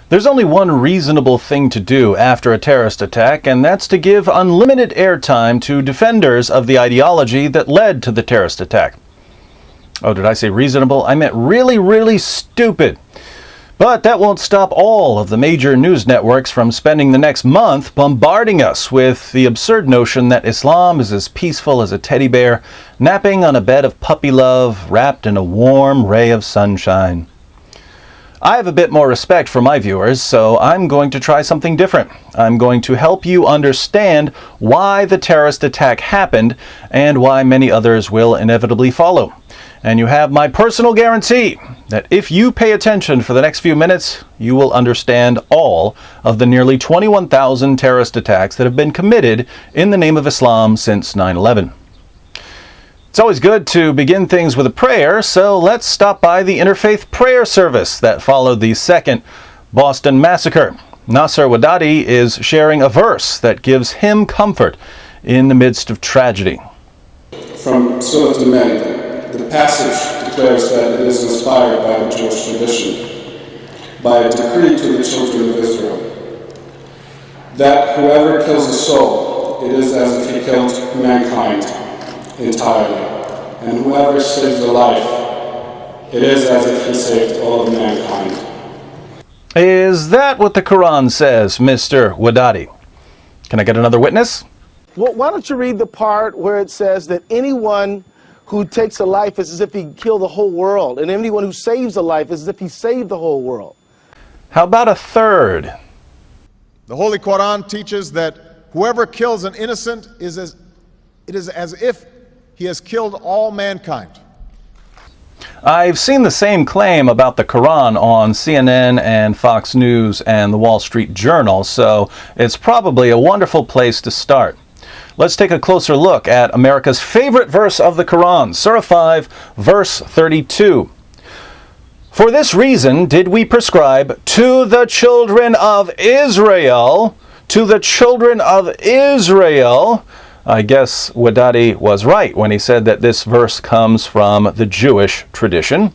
There's only one reasonable thing to do after a terrorist attack, and that's to give unlimited airtime to defenders of the ideology that led to the terrorist attack. Oh, did I say reasonable? I meant really, really stupid. But that won't stop all of the major news networks from spending the next month bombarding us with the absurd notion that Islam is as peaceful as a teddy bear, napping on a bed of puppy love, wrapped in a warm ray of sunshine. I have a bit more respect for my viewers, so I'm going to try something different. I'm going to help you understand why the terrorist attack happened and why many others will inevitably follow. And you have my personal guarantee that if you pay attention for the next few minutes, you will understand all of the nearly 21,000 terrorist attacks that have been committed in the name of Islam since 9/11. It's always good to begin things with a prayer, so let's stop by the interfaith prayer service that followed the second Boston massacre. Nasser Wadadi is sharing a verse that gives him comfort in the midst of tragedy. From Surah Al-Ma'idah, the passage declares that it is inspired by the Jewish tradition, by a decree to the children of Israel, that whoever kills a soul, it is as if he killed mankind entirely, and whoever saves a life, it is as if he saved all of mankind. Is that what the Quran says, Mr. Wadadi? Can I get another witness? Well, why don't you read the part where it says that anyone who takes a life is as if he killed the whole world, and anyone who saves a life is as if he saved the whole world. How about a third? The Holy Quran teaches that whoever kills an innocent it is as if he has killed all mankind. I've seen the same claim about the Quran on CNN and Fox News and the Wall Street Journal, so it's probably a wonderful place to start. Let's take a closer look at America's favorite verse of the Quran, Surah 5, verse 32. For this reason did we prescribe to the children of Israel, I guess Wadadi was right when he said that this verse comes from the Jewish tradition.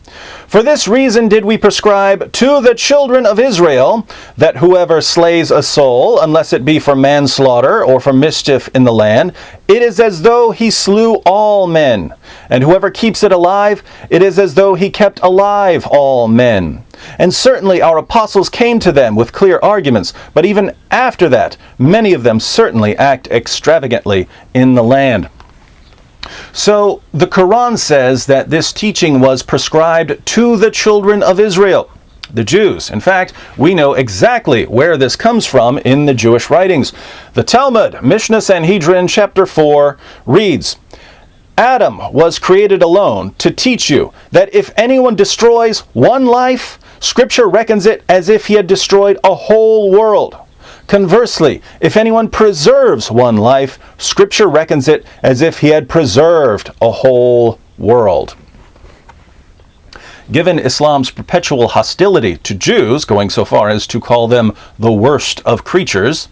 For this reason did we prescribe to the children of Israel that whoever slays a soul, unless it be for manslaughter or for mischief in the land, it is as though he slew all men. And whoever keeps it alive, it is as though he kept alive all men. And certainly our apostles came to them with clear arguments, but even after that, many of them certainly act extravagantly in the land. So the Quran says that this teaching was prescribed to the children of Israel, the Jews. In fact, we know exactly where this comes from in the Jewish writings. The Talmud, Mishnah Sanhedrin, chapter 4, reads, Adam was created alone to teach you that if anyone destroys one life, Scripture reckons it as if he had destroyed a whole world. Conversely, if anyone preserves one life, Scripture reckons it as if he had preserved a whole world. Given Islam's perpetual hostility to Jews, going so far as to call them the worst of creatures,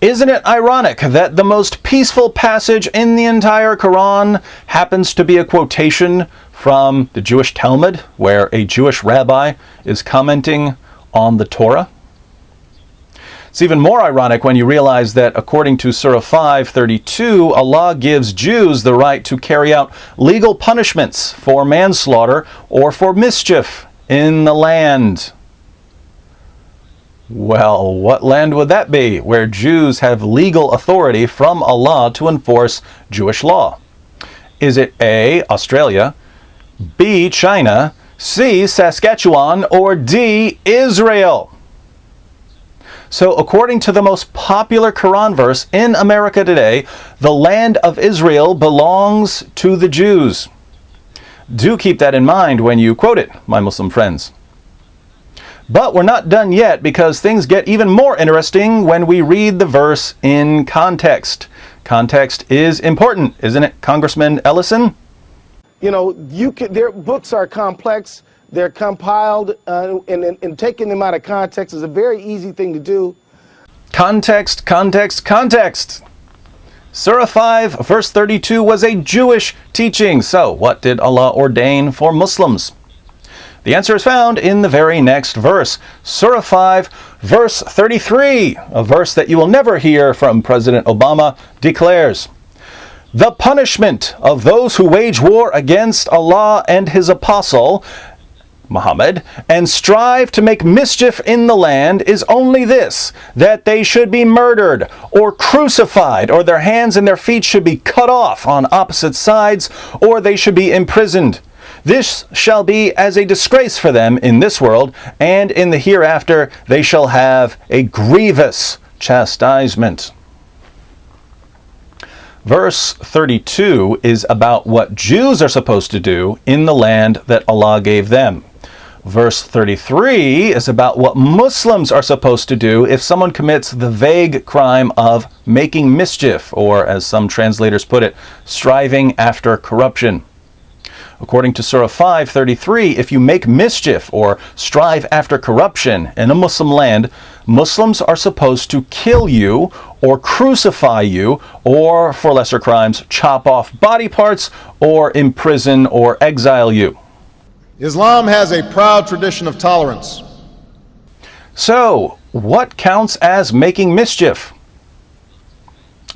isn't it ironic that the most peaceful passage in the entire Quran happens to be a quotation from the Jewish Talmud, where a Jewish rabbi is commenting on the Torah? It's even more ironic when you realize that according to Surah 5:32, Allah gives Jews the right to carry out legal punishments for manslaughter or for mischief in the land. Well, what land would that be where Jews have legal authority from Allah to enforce Jewish law? Is it A, Australia, B, China, C, Saskatchewan, or D, Israel? So according to the most popular Quran verse in America today, the land of Israel belongs to the Jews. Do keep that in mind when you quote it, my Muslim friends. But we're not done yet, because things get even more interesting when we read the verse in context. Context is important, isn't it, Congressman Ellison? You know, their books are complex. They're compiled, and taking them out of context is a very easy thing to do. Context, context, context. Surah 5, verse 32 was a Jewish teaching. So what did Allah ordain for Muslims? The answer is found in the very next verse, Surah 5, verse 33, a verse that you will never hear from President Obama, declares, "The punishment of those who wage war against Allah and His Apostle, Muhammad, and strive to make mischief in the land is only this, that they should be murdered or crucified, or their hands and their feet should be cut off on opposite sides, or they should be imprisoned. This shall be as a disgrace for them in this world, and in the hereafter they shall have a grievous chastisement." Verse 32 is about what Jews are supposed to do in the land that Allah gave them. Verse 33 is about what Muslims are supposed to do if someone commits the vague crime of making mischief, or as some translators put it, striving after corruption. According to Surah 5:33, if you make mischief or strive after corruption in a Muslim land, Muslims are supposed to kill you or crucify you, or for lesser crimes, chop off body parts or imprison or exile you. Islam has a proud tradition of tolerance. So, what counts as making mischief?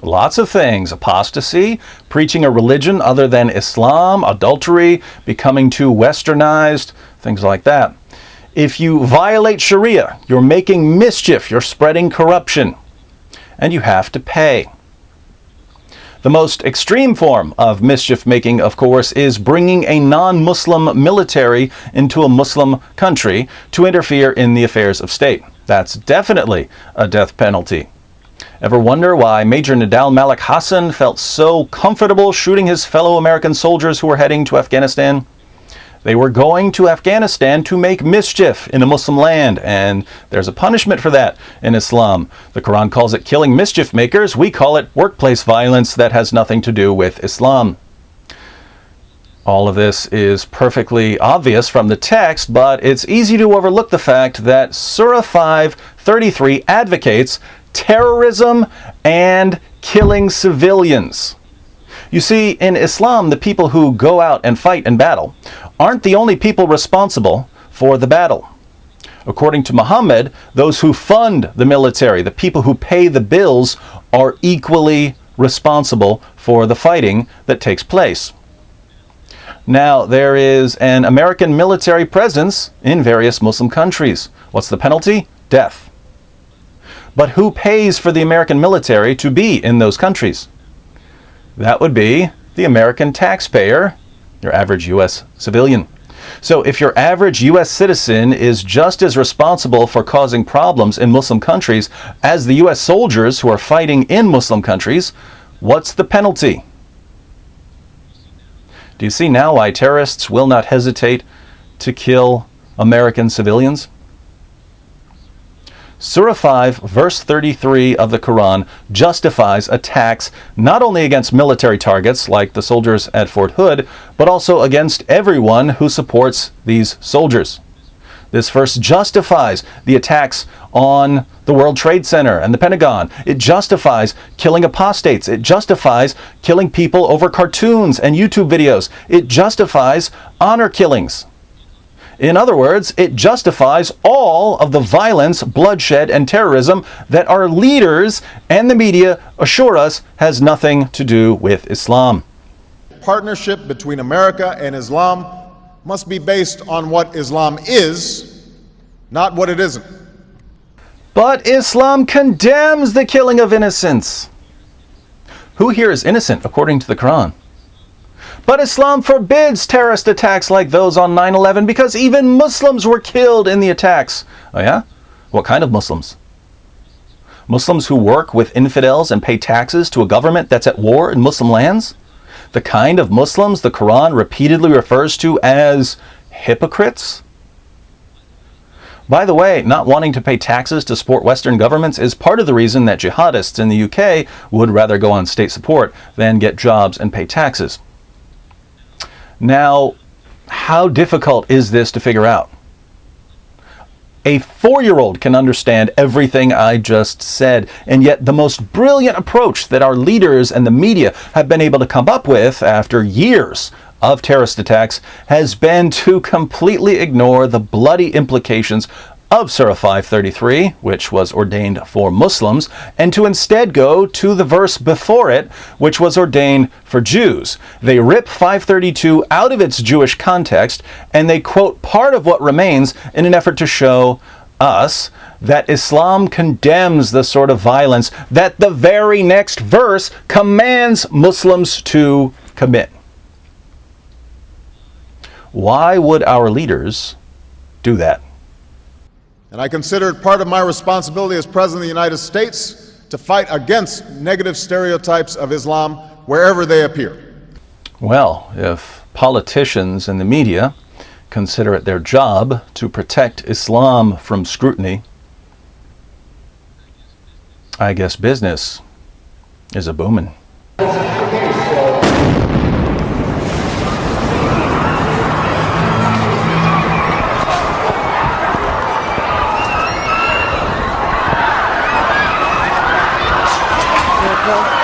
Lots of things. Apostasy, preaching a religion other than Islam, adultery, becoming too westernized, things like that. If you violate Sharia, you're making mischief, you're spreading corruption, and you have to pay. The most extreme form of mischief making, of course, is bringing a non-Muslim military into a Muslim country to interfere in the affairs of state. That's definitely a death penalty. Ever wonder why Major Nadal Malik Hassan felt so comfortable shooting his fellow American soldiers who were heading to Afghanistan? They were going to Afghanistan to make mischief in a Muslim land, and there's a punishment for that in Islam. The Quran calls it killing mischief makers. We call it workplace violence that has nothing to do with Islam. All of this is perfectly obvious from the text, but it's easy to overlook the fact that Surah 5:33 advocates terrorism and killing civilians. You see, in Islam, the people who go out and fight in battle aren't the only people responsible for the battle. According to Muhammad, those who fund the military, the people who pay the bills, are equally responsible for the fighting that takes place. Now, there is an American military presence in various Muslim countries. What's the penalty? Death. But who pays for the American military to be in those countries? That would be the American taxpayer, your average U.S. civilian. So if your average U.S. citizen is just as responsible for causing problems in Muslim countries as the U.S. soldiers who are fighting in Muslim countries, what's the penalty? Do you see now why terrorists will not hesitate to kill American civilians? Surah 5, verse 33 of the Quran justifies attacks not only against military targets like the soldiers at Fort Hood, but also against everyone who supports these soldiers. This verse justifies the attacks on the World Trade Center and the Pentagon. It justifies killing apostates. It justifies killing people over cartoons and YouTube videos. It justifies honor killings. In other words, it justifies all of the violence, bloodshed, and terrorism that our leaders and the media assure us has nothing to do with Islam. Partnership between America and Islam must be based on what Islam is, not what it isn't. But Islam condemns the killing of innocents. Who here is innocent according to the Quran? But Islam forbids terrorist attacks like those on 9/11 because even Muslims were killed in the attacks. Oh yeah? What kind of Muslims? Muslims who work with infidels and pay taxes to a government that's at war in Muslim lands? The kind of Muslims the Quran repeatedly refers to as hypocrites? By the way, not wanting to pay taxes to support Western governments is part of the reason that jihadists in the UK would rather go on state support than get jobs and pay taxes. Now, how difficult is this to figure out? A 4-year-old can understand everything I just said, and yet the most brilliant approach that our leaders and the media have been able to come up with after years of terrorist attacks has been to completely ignore the bloody implications of Surah 533, which was ordained for Muslims, and to instead go to the verse before it, which was ordained for Jews. They rip 532 out of its Jewish context, and they quote part of what remains in an effort to show us that Islam condemns the sort of violence that the very next verse commands Muslims to commit. Why would our leaders do that? And I consider it part of my responsibility as President of the United States to fight against negative stereotypes of Islam wherever they appear. Well, if politicians and the media consider it their job to protect Islam from scrutiny, I guess business is a booming. Okay.